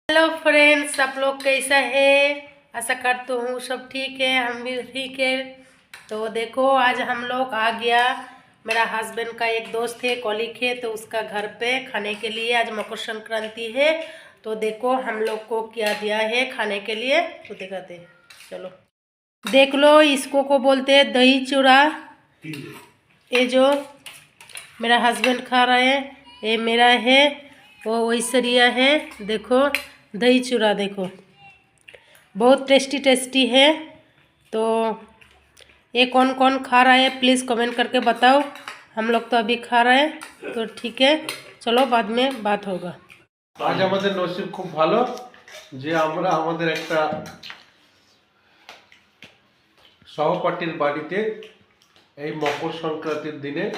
Hello friends, आप लोग कैसा है। आशा करती हूँ सब ठीक है, हम भी ठीक है। तो देखो, आज हम लोग आ गया, मेरा हस्बैंड का एक दोस्त है, कॉलीग है, तो उसका घर पे खाने के लिए। आज मकर संक्रांति है, तो देखो हम लोग को क्या दिया है खाने के लिए, तो दिखाते हैं। चलो देख लो, इसको को बोलते हैं दही चूड़ा। ये जो मेरा हस्बैंड खा रहा है, ये मेरा है, वो ऐश्वर्या है। देखो दही चूड़ा, देखो बहुत टेस्टी टेस्टी है। तो ये कौन कौन खा रहा है प्लीज़ कमेंट करके बताओ। हम लोग तो अभी खा रहे हैं, तो ठीक है, चलो बाद में बात होगा। आज আমাদের নসিব খুব ভালো যে আমরা আমাদের একটা সহপাঠীর বাড়িতে এই মকর সংক্রান্তির দিনে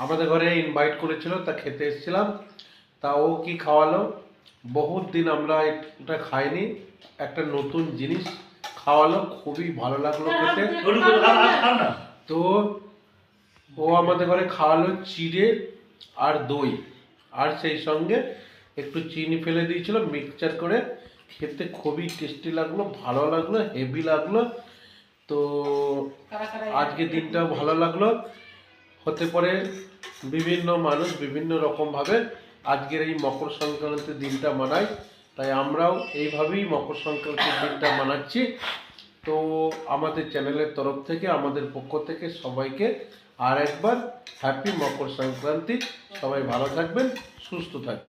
আমাদের ঘরে ইনভাইট করেছিল, তা খেতে এসেছিলাম। তা ও কি খাওয়ালো, বহুত দিন আমরা এটা খাইনি, একটা নতুন জিনিস খাওয়ালো, খুবই ভালো লাগলো খেতে। তো ও আমাদের ঘরে খাওয়ালো চিড়ে আর দই, আর সেই সঙ্গে একটু চিনি ফেলে দিয়েছিল মিক্সচার করে। খেতে খুবই টেস্টি লাগলো, ভালো লাগলো, হেভি লাগলো। তো আজকে দিনটাও ভালো লাগলো। হতে পারে বিভিন্ন মানুষ বিভিন্ন রকমভাবে আজকের এই মকর সংক্রান্তির দিনটা মানায়, তাই আমরাও এইভাবেই মকর সংক্রান্তির দিনটা মানাচ্ছি। তো আমাদের চ্যানেলের তরফ থেকে, আমাদের পক্ষ থেকে সবাইকে আর একবার হ্যাপি মকর সংক্রান্তি। সবাই ভালো থাকবেন, সুস্থ থাকবেন।